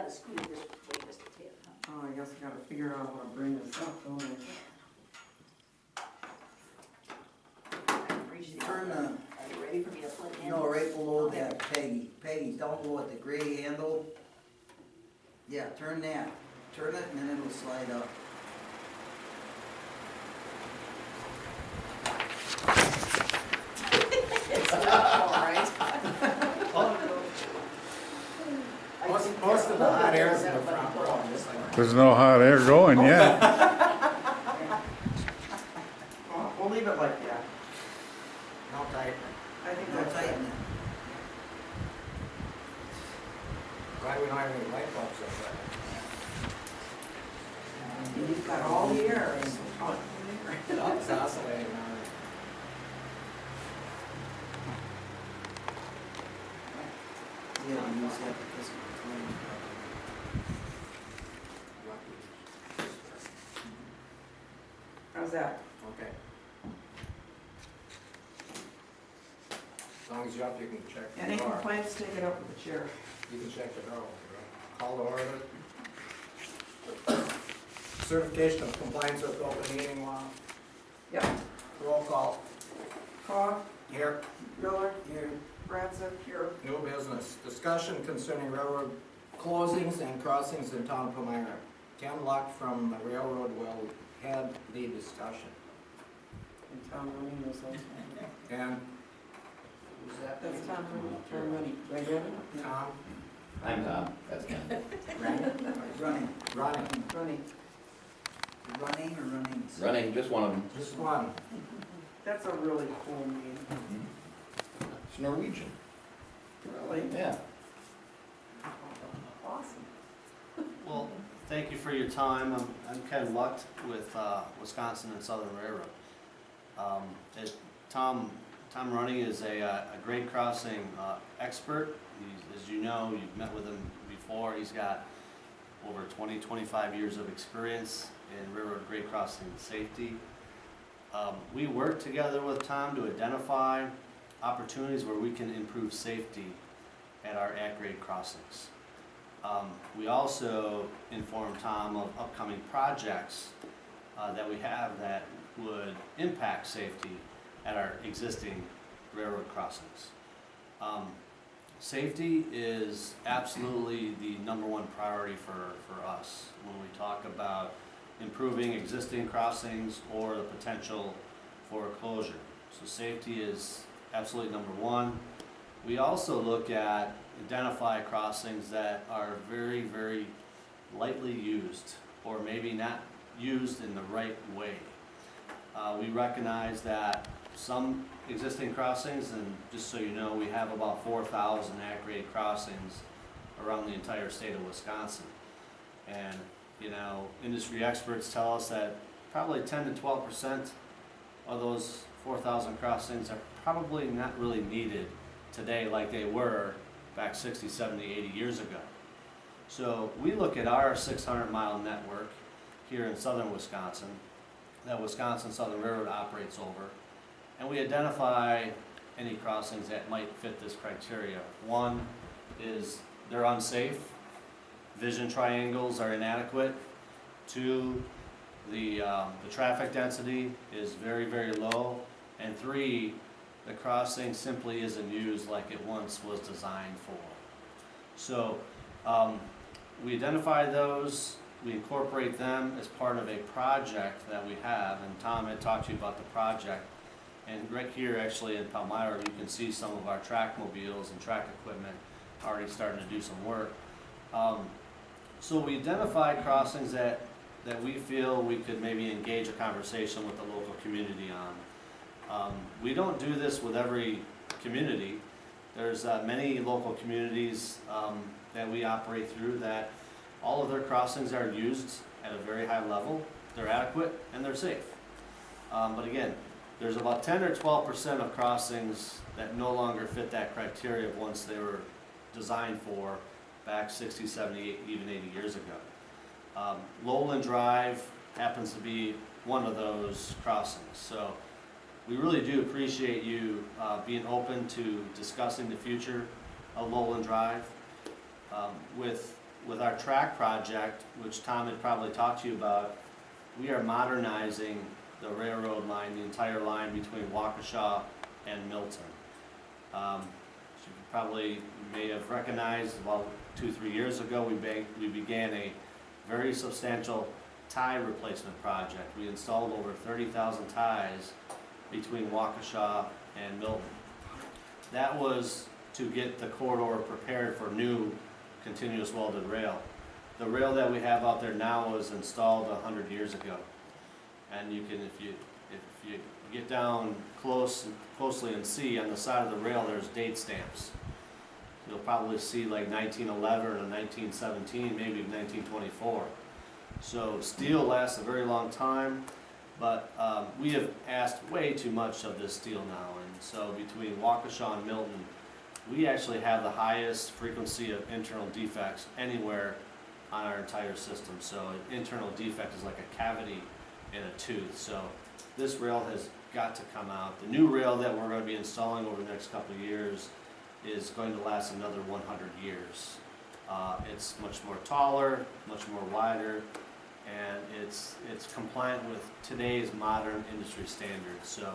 gotta scoot it this way just a bit, huh? Oh, I guess I gotta figure out how to bring this up, don't I? Turn the, Are you ready for me to put it in? no, right below that Peggy. Peggy, down below at the gray handle. Yeah, turn that. Turn it and then it'll slide up. It's all right. Most of the hot air is in the front row. Just like There's no hot air going yet. We'll leave it like that. no tight. I think No that's right. tighten it. Glad we don't have any light bulbs up there. And you've got all the air. So hot in there. It's oscillating now. Yeah, you use that because of How's that? Okay. As long as you're up, you can check Any the door. complaints, take it up with the chair. You can check the door. Call to order. Certification of compliance with open meeting law. Yep. Roll call. Cog, Here. Miller, Here, Ratzak, here. New business. Discussion concerning railroad closings and crossings in town of Palmyra. Ken Luck from the railroad will head the discussion. And Tom Rooney was also. And who's that? That's Tom Rooney. Tom Rooney. Right, Evan? Tom, I'm Tom, that's Ken. Brandon, Running. Ronnie, Rooney. Running or runnings? Running, just one of them. just one. That's a really cool name. It's Norwegian. Really? Yeah. Awesome. Well, thank you for your time. I'm Ken Luck with Wisconsin and Southern Railroad. Tom Running is a grade crossing expert. As you know, you've met with him before. He's got over 25 years of experience in railroad grade crossing safety. We work together with Tom to identify opportunities where we can improve safety at our at-grade crossings. We also inform Tom of upcoming projects that we have that would impact safety at our existing railroad crossings. Safety is absolutely the #1 priority for us when we talk about improving existing crossings or the potential for closure. So safety is absolutely #1. We also look at identify crossings that are very, very lightly used or maybe not used in the right way. We recognize that some existing crossings, and just so you know, we have about 4,000 at-grade crossings around the entire state of Wisconsin. And you know, industry experts tell us that probably 10 to 12% of those 4,000 crossings are probably not really needed today like they were back 60, 70, 80 years ago. So we look at our 600-mile network here in southern Wisconsin that Wisconsin Southern Railroad operates over, and we identify any crossings that might fit this criteria. One is they're unsafe. Vision triangles are inadequate. 2, the traffic density is very, very low. And 3, the crossing simply isn't used like it once was designed for. So we identify those, we incorporate them as part of a project that we have, and Tom had talked to you about the project. And right here actually in Palmyra, you can see some of our track mobiles and track equipment already starting to do some work. So we identified crossings that we feel we could maybe engage a conversation with the local community on. We don't do this with every community. There's many local communities that we operate through that all of their crossings are used at a very high level. They're adequate and they're safe. But again, there's about 10 or 12% of crossings that no longer fit that criteria of once they were designed for back 60, 70, even 80 years ago. Lowland Drive happens to be one of those crossings. So we really do appreciate you being open to discussing the future of Lowland Drive. With with our track project, which Tom had probably talked to you about, we are modernizing the railroad line, the entire line between Waukesha and Milton. As you probably may have recognized, about 2-3 years ago, we began a very substantial tie replacement project. We installed over 30,000 ties between Waukesha and Milton. That was to get the corridor prepared for new continuous welded rail. The rail that we have out there now was installed 100 years ago. And you can, if you get down closely and see on the side of the rail, there's date stamps. You'll probably see like 1911 or 1917, maybe 1924. So steel lasts a very long time, but we have asked way too much of this steel now. And so between Waukesha and Milton, we actually have the highest frequency of internal defects anywhere on our entire system. So an internal defect is like a cavity in a tooth. So this rail has got to come out. The new rail that we're going to be installing over the next couple of years is going to last another 100 years. It's much more taller, much more wider, and it's compliant with today's modern industry standards. So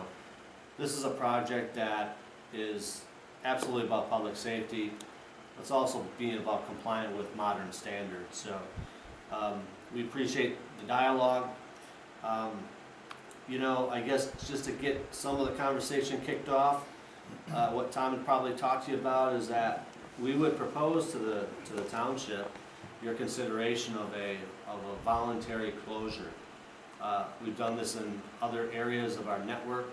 this is a project that is absolutely about public safety. It's also being about compliant with modern standards. So we appreciate the dialogue. You know, I guess just to get some of the conversation kicked off, what Tom had probably talked to you about is that we would propose to the township your consideration of a voluntary closure. We've done this in other areas of our network,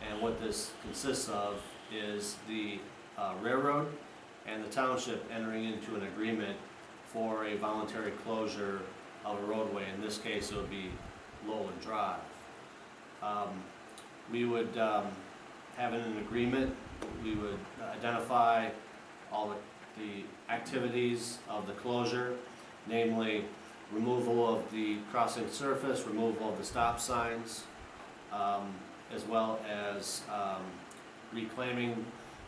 and what this consists of is the railroad and the township entering into an agreement for a voluntary closure of a roadway. In this case, it would be Lowland Drive. We would have an agreement. We would identify all the activities of the closure, namely removal of the crossing surface, removal of the stop signs, as well as reclaiming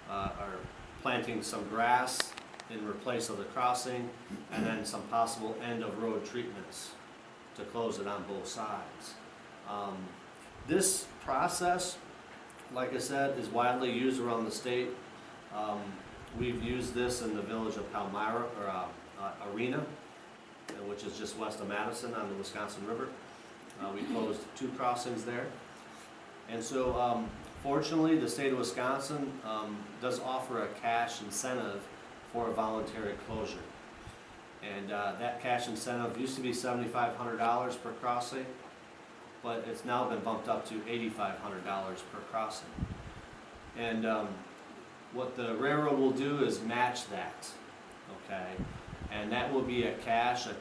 or planting some grass in replace of the crossing, and then some possible end of road treatments to close it on both sides. This process, like I said, is widely used around the state. We've used this in the village of Palmyra, or Arena, which is just west of Madison on the Wisconsin River. We closed 2 crossings there. And so fortunately, the state of Wisconsin does offer a cash incentive for a voluntary closure. And that cash incentive used to be $7,500 per crossing, but it's now been bumped up to $8,500 per crossing. And what the railroad will do is match that, okay? And that will be a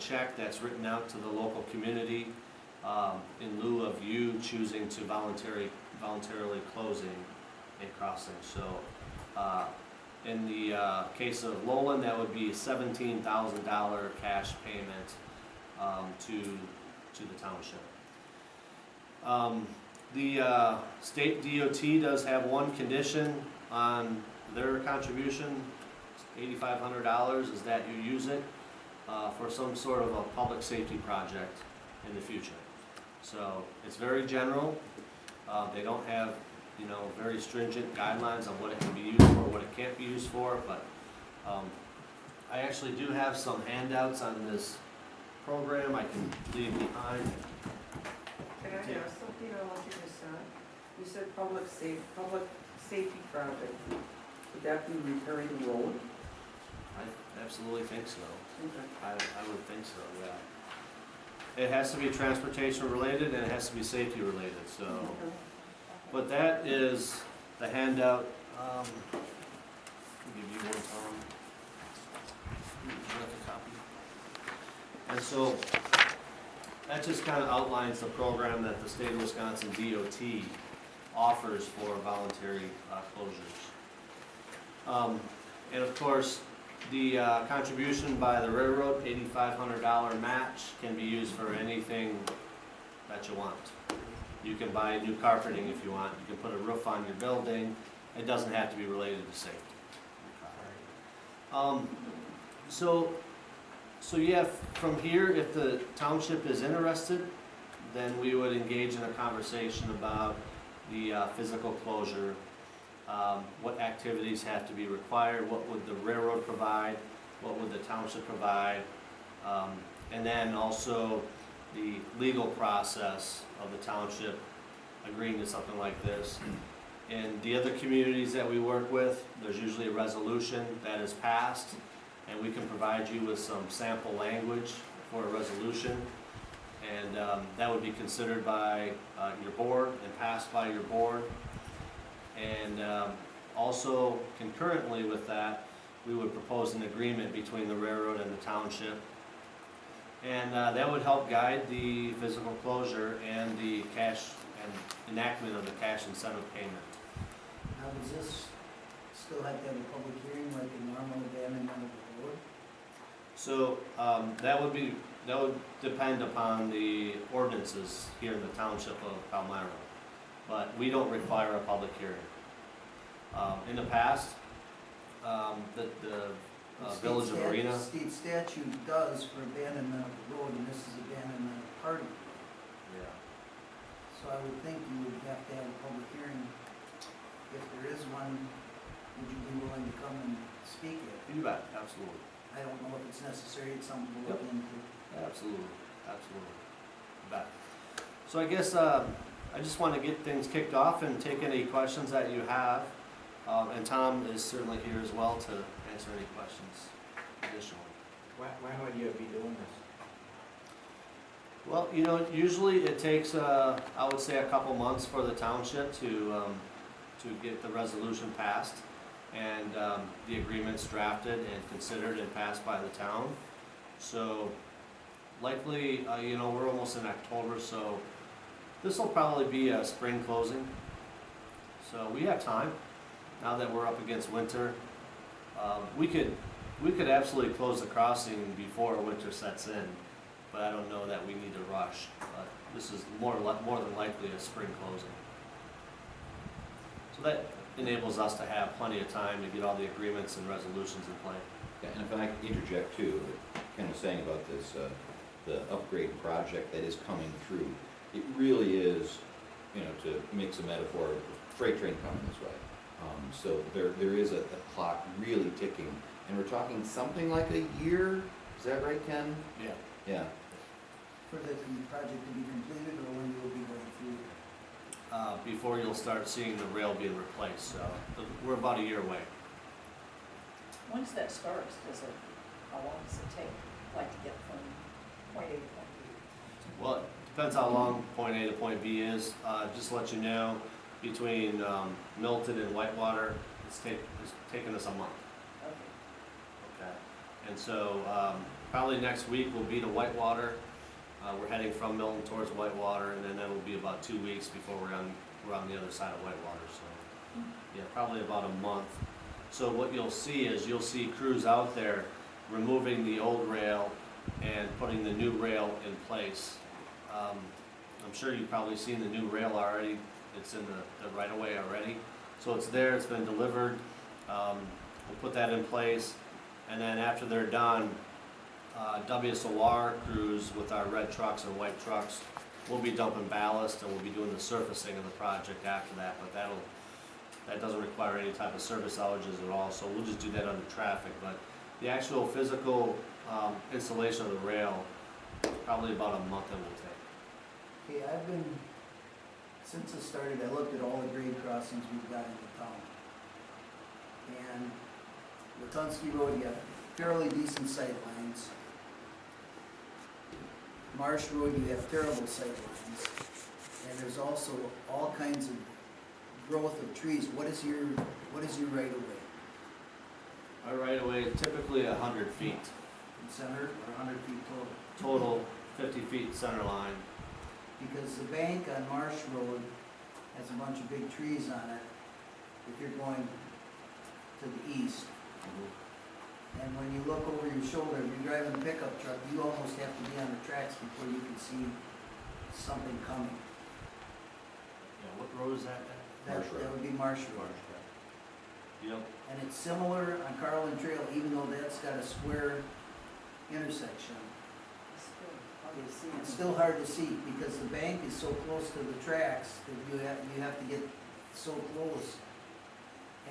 check that's written out to the local community in lieu of you choosing to voluntarily closing a crossing. So in the case of Lowland, that would be a $17,000 cash payment to the township. The state DOT does have one condition on their contribution, $8,500, is that you use it for some sort of a public safety project in the future. So it's very general. They don't have, you know, very stringent guidelines on what it can be used for, what it can't be used for, but I actually do have some handouts on this program I can leave behind. Can I ask something on what you just said? You said public safety project. Would that be repairing the road? I absolutely think so. Okay. I would think so, yeah. It has to be transportation related and it has to be safety related, so. Okay. But that is the handout. I'll give you one, Tom. Would you like a copy? And so that just kind of outlines the program that the state of Wisconsin DOT offers for voluntary closures. And of course, the contribution by the railroad, $8,500 match, can be used for anything that you want. You can buy new carpeting if you want. You can put a roof on your building. It doesn't have to be related to safety. So So yeah, from here, if the township is interested, then we would engage in a conversation about the physical closure, what activities have to be required, what would the railroad provide, what would the township provide, and then also the legal process of the township agreeing to something like this. In the other communities that we work with, there's usually a resolution that is passed, and we can provide you with some sample language for a resolution. And that would be considered by your board and passed by your board. And also concurrently with that, we would propose an agreement between the railroad and the township. And that would help guide the physical closure and the cash and enactment of the cash incentive payment. Now, does this still have to have a public hearing like a normal abandonment of the road? So that would depend upon the ordinances here in the township of Palmyra. But we don't require a public hearing. In the past, the village of Marina. State statute does for abandonment of the road, and this is abandonment of party. Yeah. So I would think you would have to have a public hearing. If there is one, would you be willing to come and speak at it? You bet, absolutely. I don't know if it's necessary, it's something to look into. Absolutely, absolutely. You bet. So I guess I just want to get things kicked off and take any questions that you have. And Tom is certainly here as well to answer any questions additionally. When would you be doing this? Well, you know, usually it takes, I would say, a couple months for the township to get the resolution passed and the agreements drafted and considered and passed by the town. So likely, you know, we're almost in October, so this will probably be a spring closing. So we have time now that we're up against winter. We could absolutely close the crossing before winter sets in, but I don't know that we need to rush. But this is more than likely a spring closing. So that enables us to have plenty of time to get all the agreements and resolutions in play. Yeah, and if I could interject too, Ken was saying about this, the upgrade project that is coming through, it really is, you know, to mix a metaphor, freight train coming this way. So there is a clock really ticking, and we're talking something like a year, is that right, Ken? Yeah. Yeah. For the project to be completed, or when you will be going through? Before you'll start seeing the rail being replaced, so we're about a year away. Once that starts, how long does it take, like to get from point A to point B? Well, it depends how long point A to point B is. Just to let you know, between Milton and Whitewater, it's taken us a month. Okay. Okay. And so probably next week we'll be to Whitewater. We're heading from Milton towards Whitewater, and then that'll be about 2 weeks before we're on the other side of Whitewater. So yeah, probably about a month. So what you'll see is crews out there removing the old rail and putting the new rail in place. I'm sure you've probably seen the new rail already. It's in the right of way already. So it's there, it's been delivered. We'll put that in place, and then after they're done, WSOR crews with our red trucks and white trucks, we'll be dumping ballast, and we'll be doing the surfacing of the project after that, but that doesn't require any type of service outages at all, so we'll just do that under traffic. But the actual physical installation of the rail, probably about a month it will take. Okay, since it started, I looked at all the grade crossings we've got in the town. And Latunski Road, you have fairly decent sight lines. Marsh Road, you have terrible sight lines. And there's also all kinds of growth of trees. What is your right of way? Our right of way is typically 100 feet. In center, or 100 feet total? Total 50 feet center line. Because the bank on Marsh Road has a bunch of big trees on it if you're going to the east. And when you look over your shoulder, if you're driving a pickup truck, you almost have to be on the tracks before you can see something coming. Yeah, what road is that? Marsh Road. That would be Marsh Road. Yep. And it's similar on Carlin Trail, even though that's got a square intersection, It's still hard to see. it's still hard to see because the bank is so close to the tracks that you have to get so close.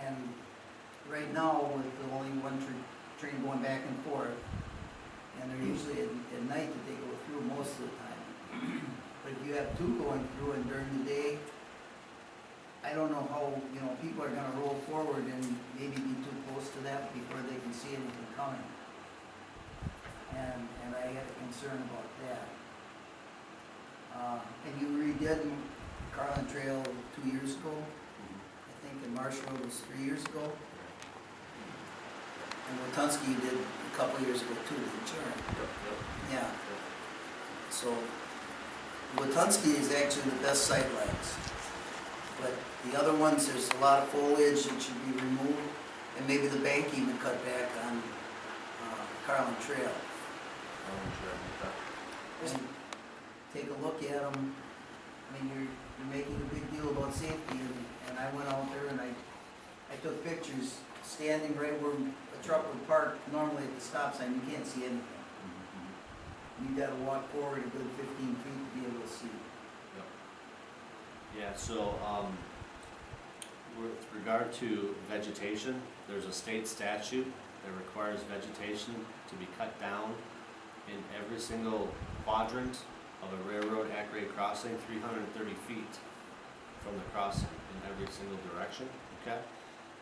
And right now, with the only one train going back and forth, and they're usually at night that they go through most of the time. But if you have two going through and during the day, I don't know how, people are gonna roll forward and maybe be too close to that before they can see anything coming. And I had a concern about that. And you redid Carlin Trail 2 years ago, I think, and Marsh Road was 3 years ago. And Watunski you did a couple years ago too, didn't you? Yeah. So, Watunski is actually the best sight lines. But the other ones, there's a lot of foliage that should be removed, and maybe the bank even cut back on Carlin Trail. And take a look at them. I mean, you're making a big deal about safety, and I went out there and I took pictures standing right where a truck would park normally at the stop sign. You can't see anything. You gotta walk forward a good 15 feet to be able to see. Yeah, so, with regard to vegetation, there's a state statute that requires vegetation to be cut down in every single quadrant of a railroad at-grade crossing, 330 feet from the crossing in every single direction, okay?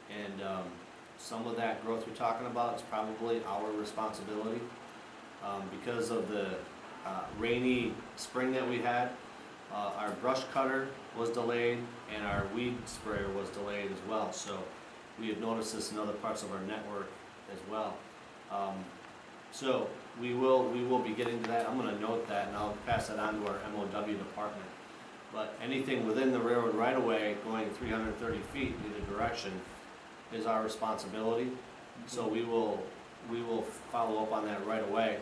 And, some of that growth you're talking about is probably our responsibility. Because of the rainy spring that we had, our brush cutter was delayed and our weed sprayer was delayed as well. So we have noticed this in other parts of our network as well. So we will be getting to that. I'm going to note that and I'll pass that on to our MOW department. But anything within the railroad right-of-way going 330 feet in either direction is our responsibility. So we will follow up on that right away.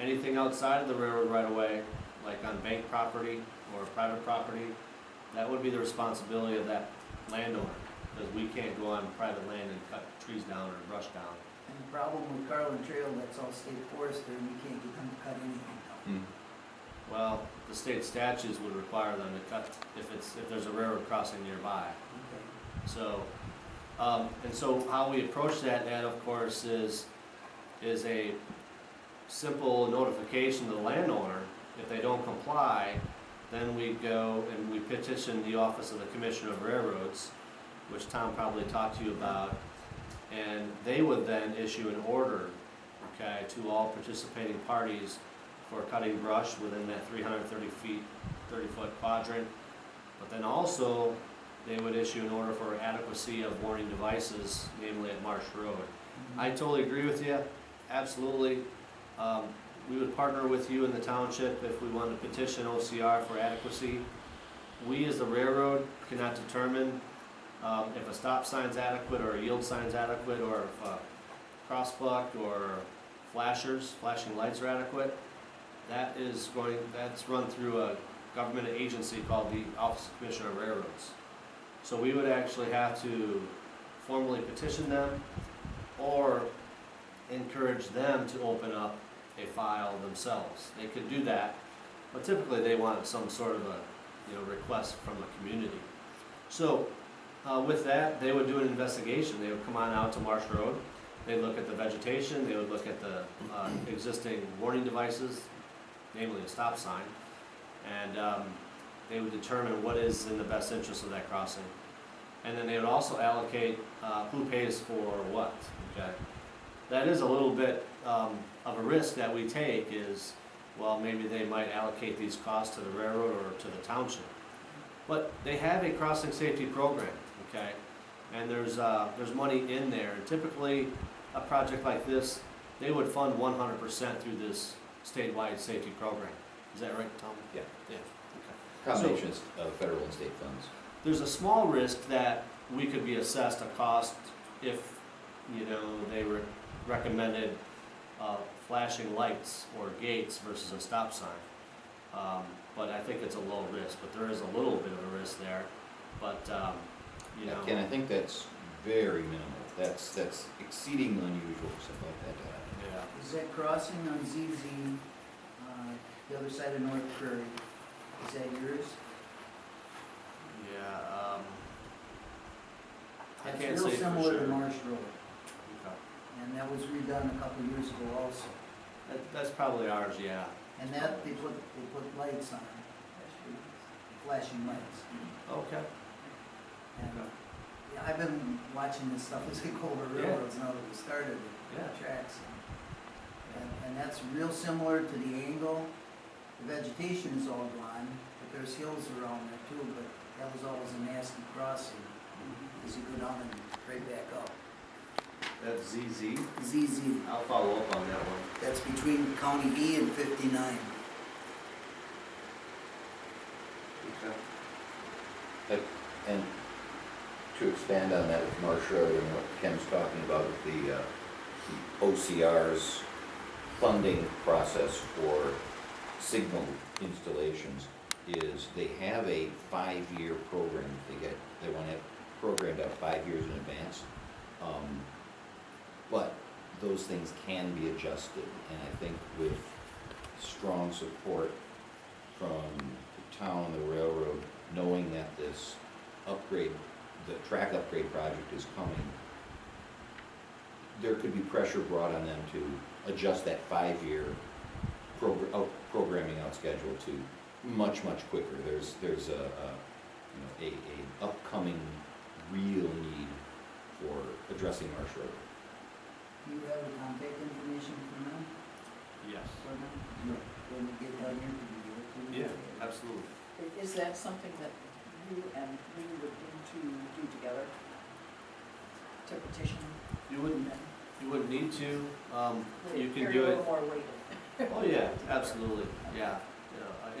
Anything outside of the railroad right-of-way, like on bank property or private property, that would be the responsibility of that landowner, because we can't go on private land and cut trees down or brush down. And the problem with Carlin Trail, that's all state forest there, and you can't get them to cut anything down. Well, the state statutes would require them to cut if there's a railroad crossing nearby. Okay. So, and so how we approach that, Ed, of course, is a simple notification to the landowner. If they don't comply, then we go and we petition the Office of the Commissioner of Railroads, which Tom probably talked to you about, and they would then issue an order, okay, to all participating parties for cutting brush within that 330 feet, 30-foot quadrant. But then also, they would issue an order for adequacy of warning devices, namely at Marsh Road. I totally agree with you, absolutely. We would partner with you in the township if we wanted to petition OCR for adequacy. We as the railroad cannot determine if a stop sign's adequate or a yield sign's adequate, or if a crossbuck or flashing lights are adequate. That's run through a government agency called the Office of Commissioner of Railroads. So we would actually have to formally petition them or encourage them to open up a file themselves. They could do that, but typically they want some sort of a request from the community. So with that, they would do an investigation. They would come on out to Marsh Road. They'd look at the vegetation. They would look at the existing warning devices, namely a stop sign, and they would determine what is in the best interest of that crossing. And then they would also allocate who pays for what. Okay, that is a little bit of a risk that we take. Is, well, maybe they might allocate these costs to the railroad or to the township, but they have a crossing safety program. Okay, and there's money in there. And typically, a project like this, they would fund 100% through this statewide safety program. Is that right, Tom? Yeah. Yeah. Combinations of federal and state funds. There's a small risk that we could be assessed a cost if, they were recommended flashing lights or gates versus a stop sign. But I think it's a low risk, but there is a little bit of a risk there. But, Ken, I think that's very minimal. That's exceedingly unusual for something like that to happen. Yeah. Is that crossing on ZZ, the other side of North Prairie, is that yours? Yeah, I That's can't real say for similar to sure. Marsh Road, Okay. and that was redone a couple years ago also. That's probably ours, yeah. And that, they put lights on, flashing lights. Okay. And, yeah, I've been watching this stuff as they go over Yeah. railroads now that we started Yeah. the tracks. And that's real similar to the angle. The vegetation is all gone, but there's hills around there too, but that was always a nasty crossing, as you go down and right back up. That's ZZ. ZZ, I'll follow up on that one. that's between County E and 59. Okay. And to expand on that with Marsh Road and what Ken's talking about with the OCR's funding process for signal installations is they have a 5-year program. They want to have programmed out 5 years in advance. But those things can be adjusted, and I think with strong support from the town, the railroad, knowing that this upgrade, the track upgrade project is coming, there could be pressure brought on them to adjust that 5-year programming out schedule to much quicker. There's a upcoming real need for addressing Marsh Road. Do you have the contact information from them? Yes. For them? When we get down here, can you give it to me? Yeah, absolutely. Is that something that you and we would need to do together? To petition You wouldn't, them? you wouldn't need to, Would you can carry do a it. little more weight? Oh, yeah, absolutely, yeah.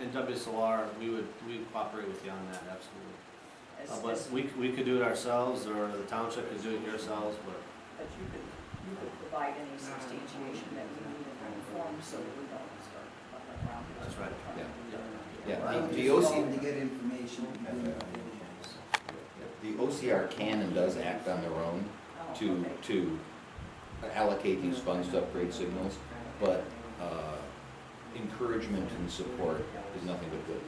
In WSOR, we would cooperate with you on that, absolutely. But we could do it ourselves, or the township could do it yourselves, but But you could provide any substantiation that we need in written form so that we don't start running around. That's right, Yeah, Well, the just OC call them to get information. the OCR can and does act on their own Oh, to okay. allocate these funds to upgrade signals, but encouragement and support is nothing but good.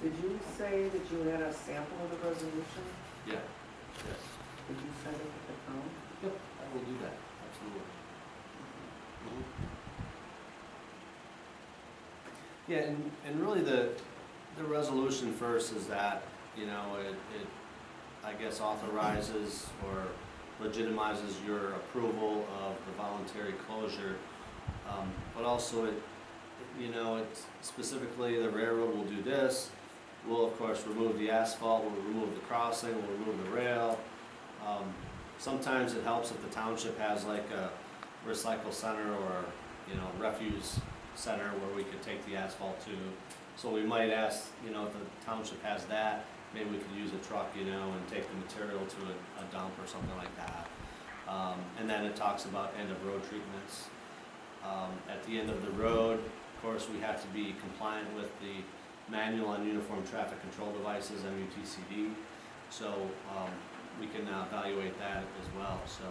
Did you say that you had a sample of the resolution? yeah, yes. Did you send it to the town? Yep, I will do that, absolutely. Yeah, and really the resolution first is that, you know, it, I guess, authorizes or legitimizes your approval of the voluntary closure. But also it, you know, it's specifically the railroad will do this. We'll of course remove the asphalt, we'll remove the crossing, we'll remove the rail. Sometimes it helps if the township has like a recycle center or, you know, refuse center where we could take the asphalt to. So we might ask, you know, if the township has that, maybe we could use a truck, you know, and take the material to a dump or something like that. And then it talks about end of road treatments. At the end of the road, of course, we have to be compliant with the Manual on Uniform Traffic Control Devices, MUTCD. So we can now evaluate that as well. So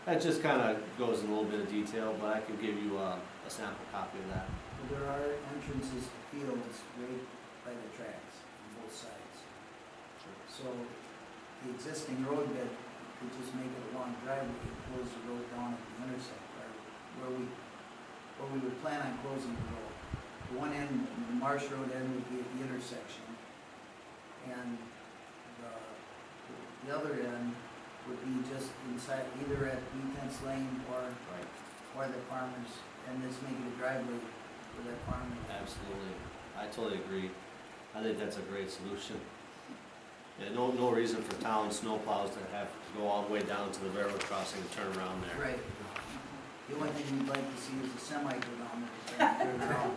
that just kind of goes in a little bit of detail, but I can give you a sample copy of that. Well, there are entrances to fields right by the tracks on both sides. So the existing road bed could just make it a long driveway and close the road down at the intersection, or where we would plan on closing the road. The one end, the Marsh Road end would be at the intersection, and the other end would be just inside, either at Eaton's Lane or the farmers, and just make it a driveway for that farmer. Absolutely. I totally agree. I think that's a great solution. Yeah, no reason for town snowplows to have to go all the way down to the railroad crossing and turn around there. Right. The only thing we'd like to see is a semi go down there and turn around.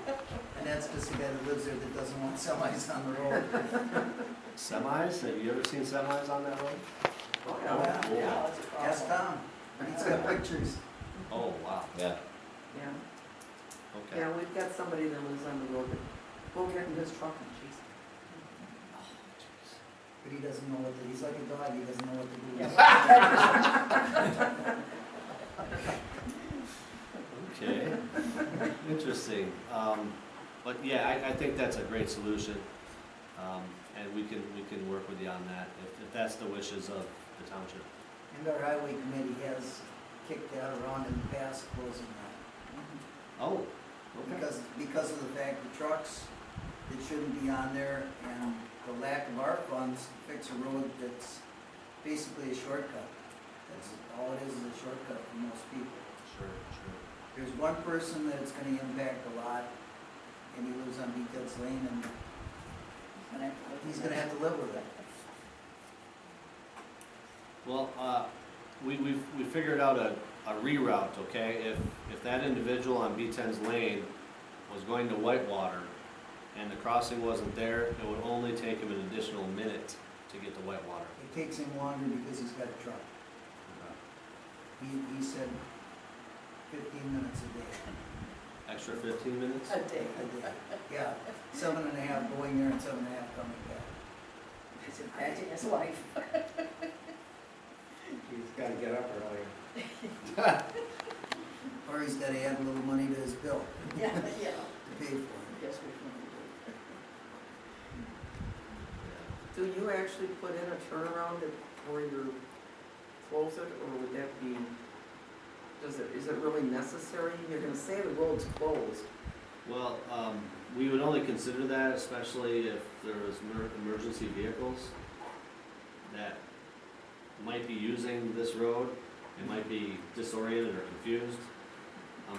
And that's just the guy that lives there that doesn't want semis on the road. Semis? Have you ever seen semis on that road? Oh, yeah. Yeah, that's a Ask problem. Tom, he's got pictures. Oh, wow. Yeah, Yeah, Okay. yeah, we've got somebody that lives on the road that will get in his truck and chase him. Oh, jeez. But he doesn't know what to, he's like a dog, he doesn't know what to do. Yeah. Okay, interesting. But yeah, I think that's a great solution. And we can work with you on that, if that's the wishes of the township. And our highway committee has kicked that around in the past, closing that. Oh, okay. Because of the fact the trucks, it shouldn't be on there, and the lack of our funds to fix a road that's basically a shortcut. That's, all it is a shortcut for most people. Sure, sure. There's one person that it's gonna impact a lot, and he lives on Beacon's Lane, and he's gonna have to live with it. Well, we figured out a reroute, okay? If that individual on B10's lane was going to Whitewater and the crossing wasn't there, it would only take him an additional minute to get to Whitewater. It takes him longer because he's got a truck. He said 15 minutes a day. Extra 15 minutes? A day. A day. Yeah, 7.5 going there and 7.5 coming back. It's impacting his life. He's gotta get up earlier. Or he's gotta add a little money to his bill Yeah, to yeah. pay for it. Yes, we can do. Do you actually put in a turnaround where you close it, or would that be, is it really necessary? You're gonna say the road's closed. Well, we would only consider that, especially if there was emergency vehicles that might be using this road and might be disoriented or confused.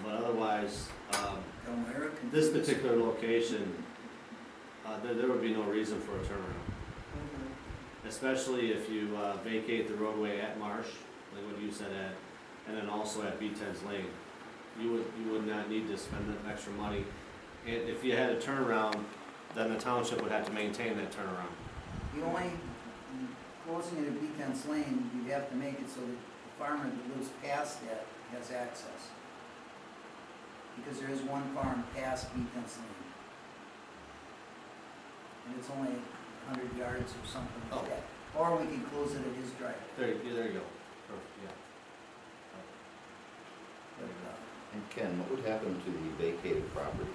But otherwise, Elmira can- this particular location, there would be no reason for a turnaround. Especially if you vacate the roadway at Marsh, like what you said, Ed, and then also at B10's Lane. You would not need to spend that extra money. And if you had a turnaround, then the township would have to maintain that turnaround. The only, closing it at Beacon's Lane, you'd have to make it so that the farmer that lives past that has access. Because there is one farm past Beacon's Lane. And it's only 100 yards or something like Oh. that. Or we can close it at his driveway. There you go. Perfect, yeah. But, And Ken, what would happen to the vacated property,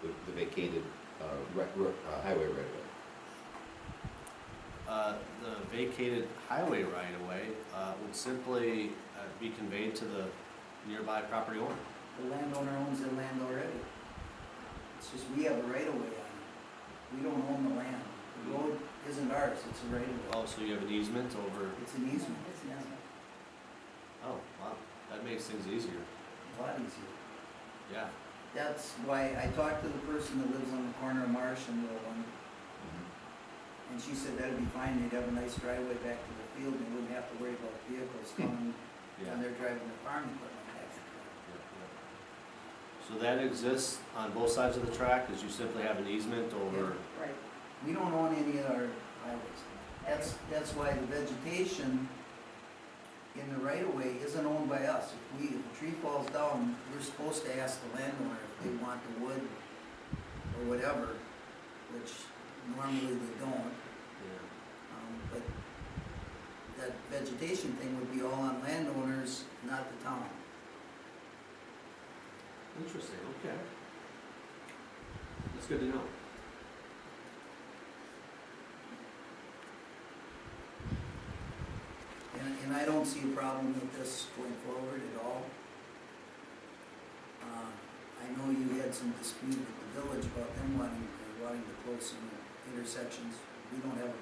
the vacated highway right away? The vacated highway right-of-way would simply be conveyed to the nearby property owner. The landowner owns the land already. It's just we have a right of way on it. We don't own the land. The road isn't ours, it's a right of way. Oh, so you have an easement over, It's an easement. It's an easement. oh, wow, that makes things easier. A lot easier. Yeah. That's why I talked to the person that lives on the corner of Marsh and Willow, and she said that'd be fine, they'd have a nice driveway back to the field, and they wouldn't have to worry about vehicles coming Yeah. when they're driving their farm equipment back. So that exists on both sides of the track, is you simply have an easement over, Right. We don't own any of our highways. That's why the vegetation in the right of way isn't owned by us. If a tree falls down, we're supposed to ask the landowner if they want the wood or whatever, which normally they don't. But that vegetation thing would be all on landowners, not the town. interesting, okay. That's good to know. And I don't see a problem with this going forward at all. I know you had some dispute with the village about them wanting to close some intersections. We don't have a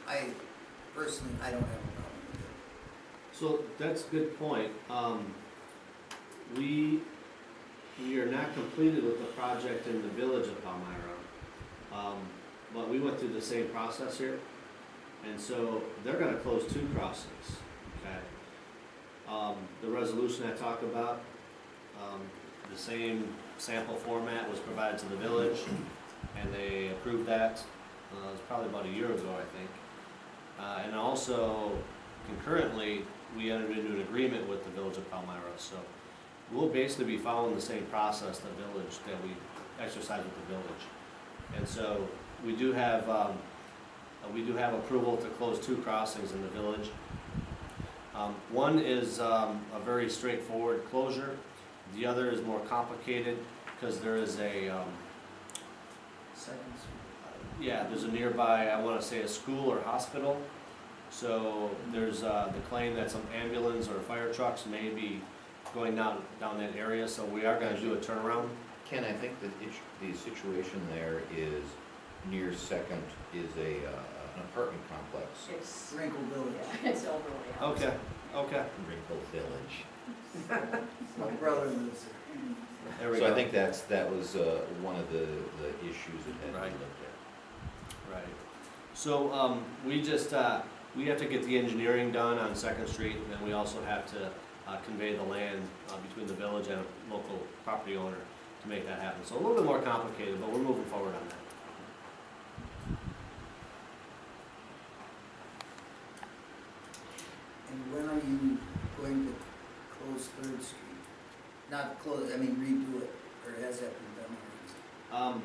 problem. Personally, I don't have a problem with it. So that's a good point. We are not completed with the project in the village of Palmyra, but we went through the same process here. And so they're gonna close 2 crossings, okay? The resolution I talked about, the same sample format was provided to the village, and they approved that, it was probably about a year ago, I think. And also, concurrently, we entered into an agreement with the village of Palmyra, so we'll basically be following the same process that we exercise with the village. And so, we do have, we do have approval to close 2 crossings in the village. One is a very straightforward closure. The other is more complicated because there is a, Second Street. yeah, there's a nearby, I want to say a school or hospital. So there's the claim that some ambulance or fire trucks may be going down that area, so we are going to do a turnaround. Ken, I think that the situation there is near Second is an apartment complex. It's, Wrinkle Village. yeah, it's elderly housing. Okay, okay, Wrinkle Village. My brother lives there. there we So I go. think that was one of the issues that had to Right. be looked at. Right. So, we have to get the engineering done on Second Street, and then we also have to convey the land between the village and a local property owner to make that happen. So a little bit more complicated, but we're moving forward on that. And when are you going to close Third Street? Not close, I mean redo it, or has that been done already?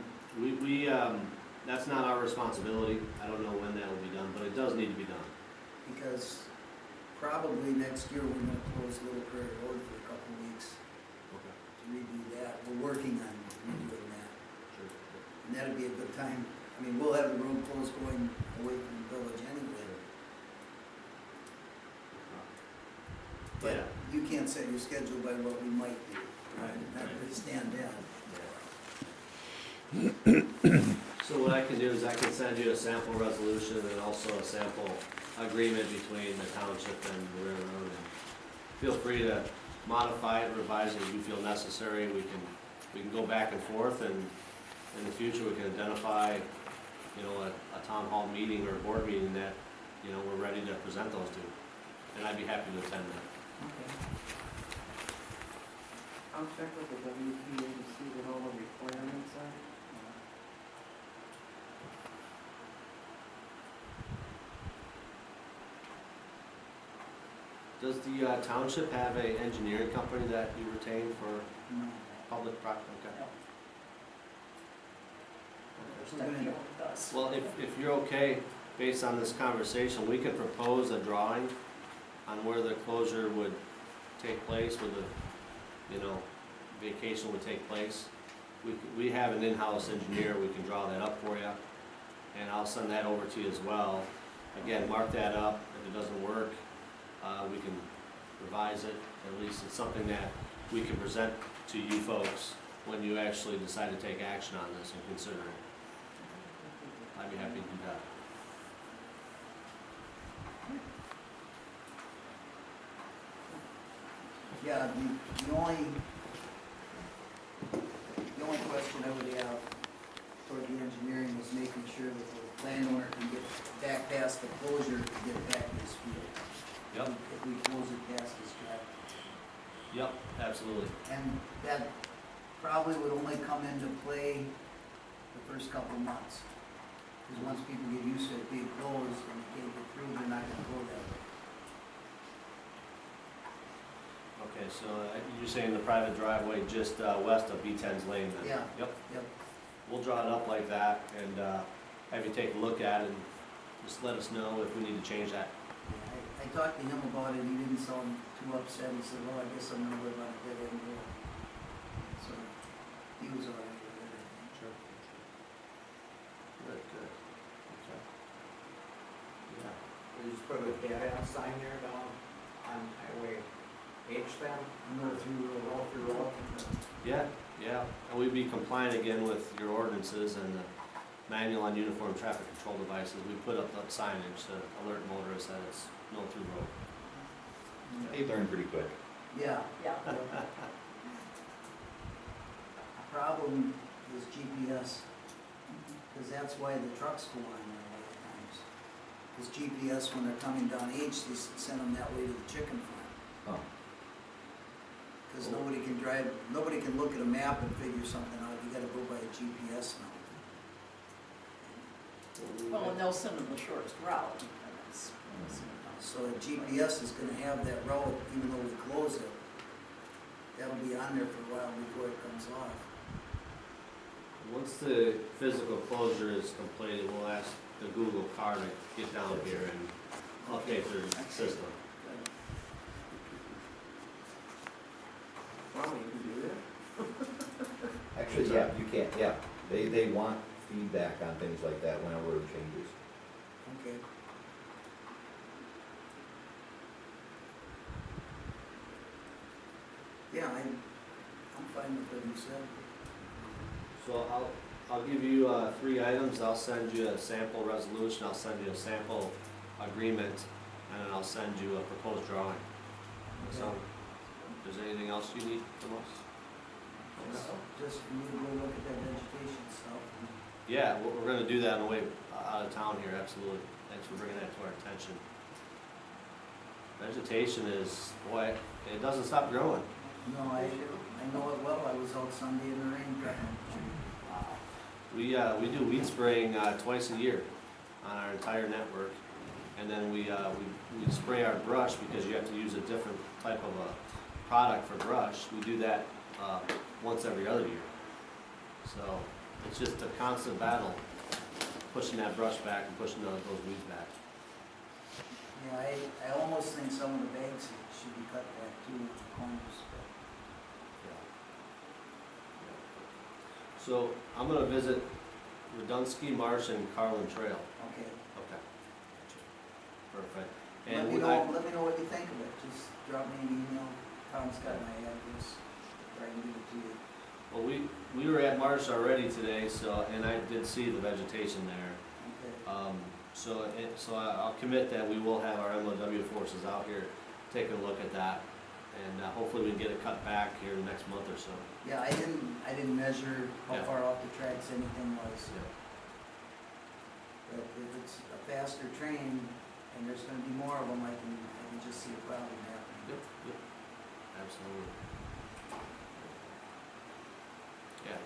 That's not our responsibility. I don't know when that will be done, but it does need to be done. Because probably next year we're gonna close Little Prairie Road for a couple of weeks to redo that. We're working on redoing that. Sure. And that'd be a good time. I mean, we'll have the road closed going away from the village anyway. But you can't set your schedule by what we might do. Right. Not to stand down. So what I can do is I can send you a sample resolution and also a sample agreement between the township and the railroad. And feel free to modify it, revise it if you feel necessary. We can go back and forth, and in the future we can identify, a town hall meeting or board meeting that, we're ready to present those to. And I'd be happy to attend that. Okay. I'll check with the WPA to see what all the requirements are. Does the township have a engineering company that you retain for No. public project? Okay. No. We're gonna- Stuff with us. Well, if you're okay, based on this conversation, we could propose a drawing on where the closure would take place, where the, vacation would take place. We have an in-house engineer, we can draw that up for you, and I'll send that over to you as well. Again, mark that up, if it doesn't work, we can revise it, at least it's something that we can present to you folks when you actually decide to take action on this and consider it. I'd be happy to do that. Yeah, the only question I would have toward the engineering was making sure that the landowner can get back past the closure to get back to his field. Yep, If we close it past his track. yep, absolutely. And that probably would only come into play the first couple of months. Because once people get used to it being closed and they can't get through, they're not gonna go that way. Okay, so you're saying the private driveway just west of B10's lane then? Yeah. Yep. Yep. We'll draw it up like that and have you take a look at it and just let us know if we need to change that. I talked to him about it, he didn't sound too upset, he said, well, I guess I'm gonna live on a dead end road. So, he was all right with it, I think. Sure. Good, good. Okay. Yeah. We just put a dead end sign there down on Highway H then, Go through, all through road. Yeah, yeah, and we'd be compliant again with your ordinances and the manual on uniform traffic control devices. We put up that signage to alert motorists that it's no through road. They learn pretty quick. yeah. Yeah, Problem is GPS, because that's why the trucks go on there a lot of times. Because GPS, when they're coming down H, they send them that way to the chicken farm. Oh. Because nobody can drive, nobody can look at a map and figure something out, you gotta go by a GPS now. well, and they'll send them the shortest route, and that's. So a GPS is gonna have that route, even though we close it, that'll be on there for a while before it comes off. Once the physical closure is completed, we'll ask the Google car to get down here and update their system. Wow, you can do that? Actually, yeah, you can't, yeah. They want feedback on things like that when a road changes. Okay. Yeah, I'm fine with what you said. So I'll give you 3 items. I'll send you a sample resolution, I'll send you a sample agreement, and then I'll send you a proposed drawing. So, if there's anything else you need from us? Just for you to go look at that vegetation stuff. Yeah, we're gonna do that on the way out of town here, absolutely. Thanks for bringing that to our attention. Vegetation is, boy, it doesn't stop growing. No, I know it well. I was out Sunday in the rain cutting We do weed spraying twice a year on our entire network. And then we spray our brush because you have to use a different type of a product for brush. We do that once every other year. So it's just a constant battle, pushing that brush back and pushing those weeds back. Yeah, I almost think some of the banks should be cut back too, the corners. So I'm gonna visit Radunsky Marsh and Carlin Trail. Okay. Okay. Perfect. Let And me we- I- know what you think of it. Just drop me an email. Tom's got my address. Or I can give it to you. Well, we were at Marsh already today, so, and I did see the vegetation there. Okay. So I'll commit that we will have our MOW forces out here taking a look at that, and hopefully we can get it cut back here in the next month or so. Yeah, I didn't measure how Yeah. far off the tracks anything was. Yeah. But if it's a faster train and there's gonna be more of them, I can just see a problem happening. Yep. Absolutely. Yeah.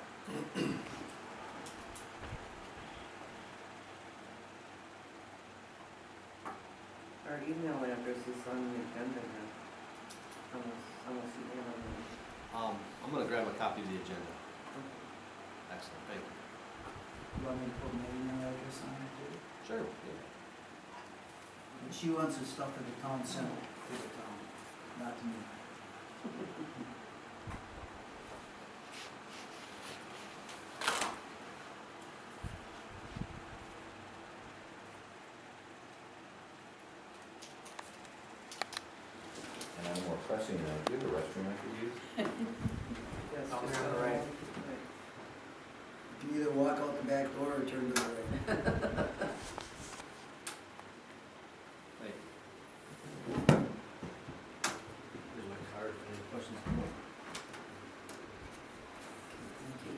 Our email address is on the agenda now. Unless you have it. I'm gonna grab a copy of the agenda. Excellent, thank you. You want me to put my email address on it too? Sure. And she wants her stuff at the town center, to the town, not to me. And I'm more pressing than I do, the restroom I could use. Yes, Oh, just yeah, on the right. right. You can either walk out the back door or turn to the right. Hey. Here's my card, any questions? Thank you.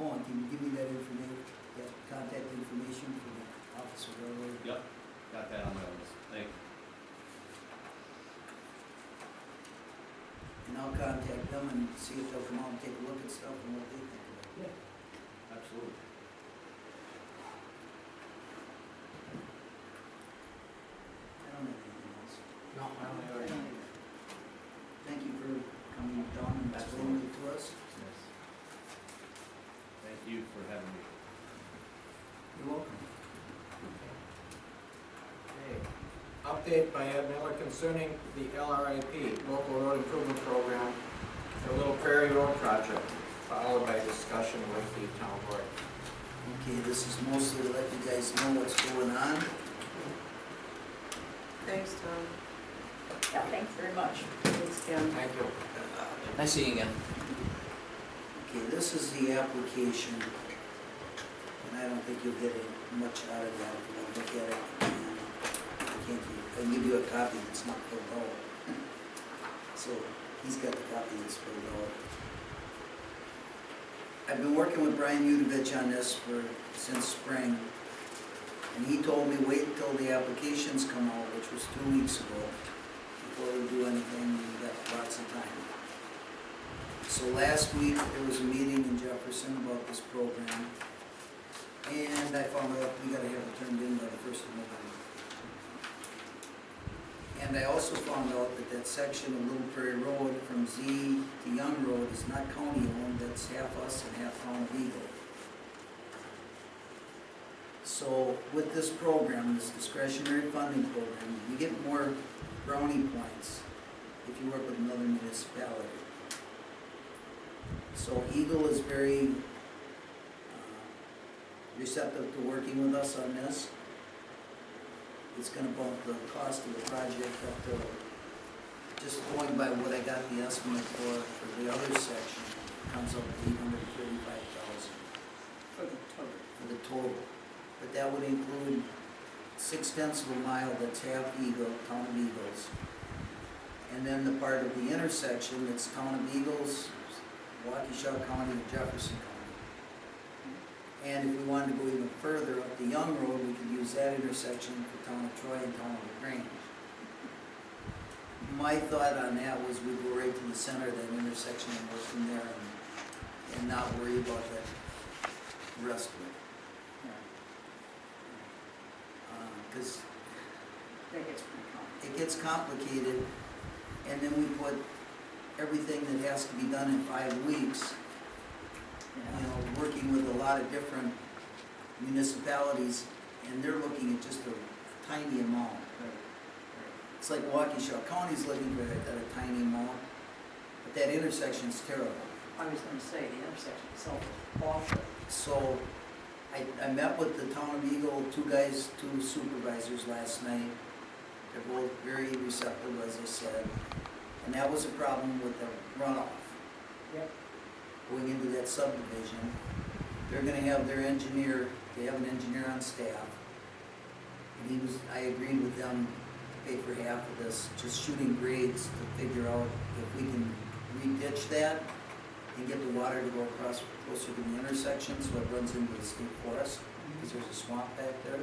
Oh, and can you give me that information, that contact information for the Office of Railroad? Yep, got that on my list, thank you. And I'll contact them and see if they'll come out and take a look at stuff and what they think of it. Yeah. Absolutely. I don't have anything else. No, I don't have any. Thank you for coming down and explaining it to us. Yes. Thank you for having me. You're welcome. Okay. Update by Ed Miller concerning the LRIP, Local Road Improvement Program, the Little Prairie Road Project, followed by discussion with the town board. Okay, this is mostly to let you guys know what's going on. Thanks, Tom. Yeah, thanks very much. Thanks, Kim. Thank you. Nice seeing you again. Okay, this is the application, and I don't think you'll get much out of that if you don't look at it. And I can give you a copy that's not filled out. So, he's got the copy that's filled out. I've been working with Brian Udovich on this since spring, and he told me wait until the applications come out, which was 2 weeks ago, before we do anything. We got lots of time. So last week, there was a meeting in Jefferson about this program, and I found out we gotta have it turned in by the 1st of November. And And I also found out that that section of Little Prairie Road from Z to Young Road is not county owned, that's half us and half Town of Eagle. So with this program, this discretionary funding program, you get more brownie points if you work with another municipality. So Eagle is very receptive to working with us on this. It's gonna bump the cost of the project up to, just going by what I got the estimate for the other section, comes up to $835,000 For the total. for the total. But that would include 6/10 of a mile that's half Eagle, Town of Eagles. And then the part of the intersection that's Town of Eagles, Waukesha County, and Jefferson County. And if we wanted to go even further up the Young Road, we could use that intersection for Town of Troy and Town of LaGrange. My thought on that was we'd go right to the center of that intersection and work from there and not worry about the rest of it. Because That gets pretty complicated. it gets complicated, and then we put everything that has to be done in 5 weeks, you know, working with a lot of different municipalities, and they're looking at just a tiny amount. It's like Waukesha County's looking at a tiny amount, but that intersection's terrible. I was gonna say, the intersection itself is awful. So I met with the Town of Eagle, two supervisors last night. They're both very receptive, as I said. And that was a problem with the runoff. Yep. Going into that subdivision. They're gonna have their engineer, they have an engineer on staff. And I agreed with them to pay for half of this, just shooting grades to figure out if we can re-ditch that and get the water to go across closer to the intersection so it runs into the state forest, because there's a swamp back there,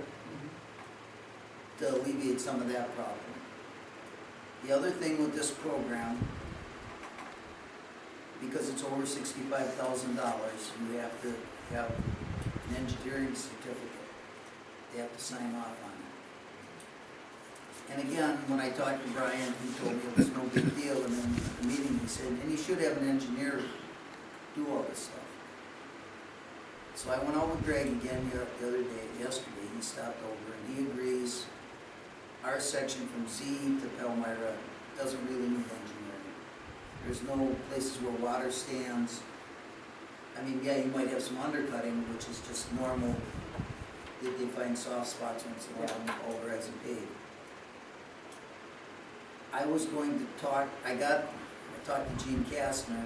to alleviate some of that problem. The other thing with this program, because it's over $65,000, you have to have an engineering certificate. They have to sign off on it. And again, when I talked to Brian, he told me it was no big deal, and then at the meeting he said, and you should have an engineer do all this stuff. So I went out with Greg again the other day, yesterday, he stopped over, and he agrees our section from Z to Palmyra doesn't really need engineering. There's no places where water stands. I mean, yeah, you might have some undercutting, which is just normal. They find soft spots once in a while, over as a paved. I was going to talk, I talked to Gene Kastner,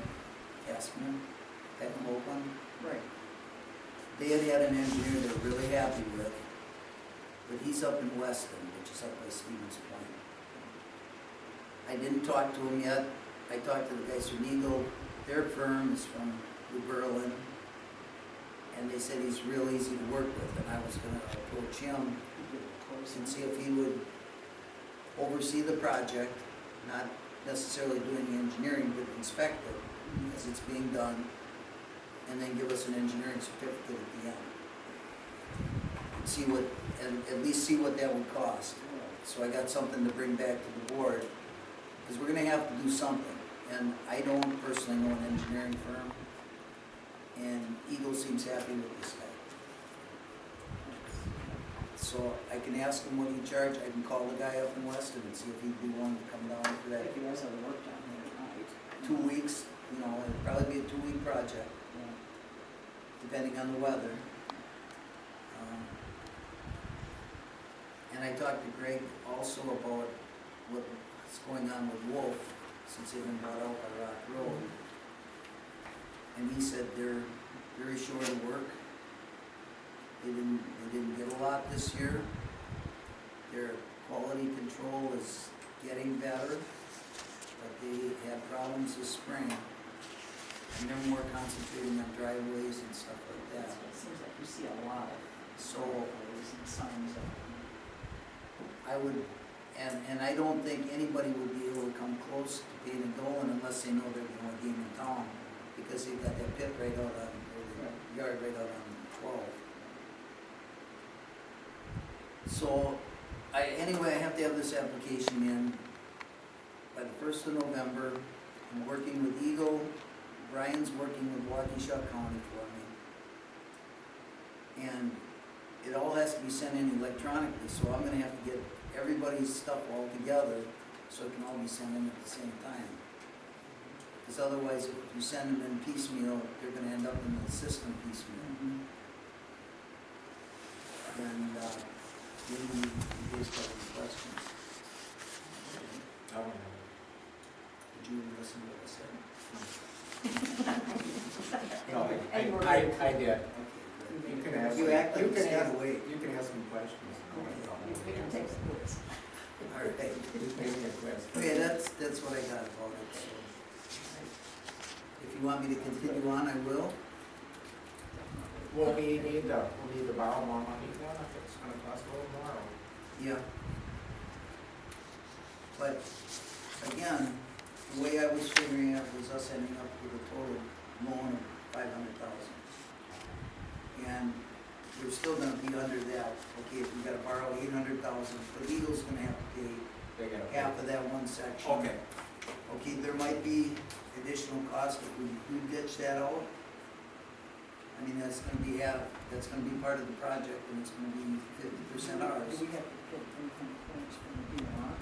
at Oakland. Right. They had an engineer they were really happy with, but he's up in Weston, which is up by Stevens Point. I didn't talk to him yet. I talked to the guys from Eagle. Their firm is from New Berlin, and they said he's real easy to work with, and I was going to approach him and see if he would oversee the project, not necessarily doing the engineering, but inspect it as it's being done, and then give us an engineering certificate at the end. See what, and at least see what that would cost. So I got something to bring back to the board, because we're gonna have to do something. And I don't personally know an engineering firm, and Eagle seems happy with this guy. So I can ask him what he charged. I can call the guy up in Weston and see if he'd be willing to come down for that. If he has other work down there at night. 2 weeks, you know, it'd probably be a 2-week project, Yeah. depending on the weather. And I talked to Greg also about what's going on with Wolf, since they've been bought out by Rock Road. And he said they're very short of work. They didn't get a lot this year. Their quality control is getting better, but they had problems this spring. And they're more concentrating on driveways and stuff like that. That's what it seems like you see a lot of So driveways and signs of. I would, and I don't think anybody would be able to come close to paving Dolan unless they know they're the only game in town, because they've got that pit right out on, or the yard right out on 12. So, anyway, I have to have this application in. by the 1st of November. I'm working with Eagle, Brian's working with Waukesha County for me. And it all has to be sent in electronically, so I'm gonna have to get everybody's stuff all together so it can all be sent in at the same time. Because otherwise, if you send them in piecemeal, they're gonna end up in the system piecemeal. And, maybe you guys have any questions. I don't know. Did you listen to what I said? No, And we're I ready. did. Okay, You good. can ask, You act like you you can stayed ask, awake. you can ask some questions. We can take the quiz. All right. Just make me a question. Okay, that's what I got about it, so. If you want me to continue on, I will. Will we need to borrow more money then, if it's gonna cost a little more? Or- Yeah. But, again, the way I was figuring it was us ending up with a total loan of $500,000. And we're still gonna be under that. Okay, if we gotta borrow $800,000, but Eagle's gonna have to pay They gotta pay. half of that one section. Okay, Okay, there might be additional cost if we ditch that out. I mean, that's gonna be part of the project, and it's gonna be 50% ours. Do we have to get anything finished from the DNR?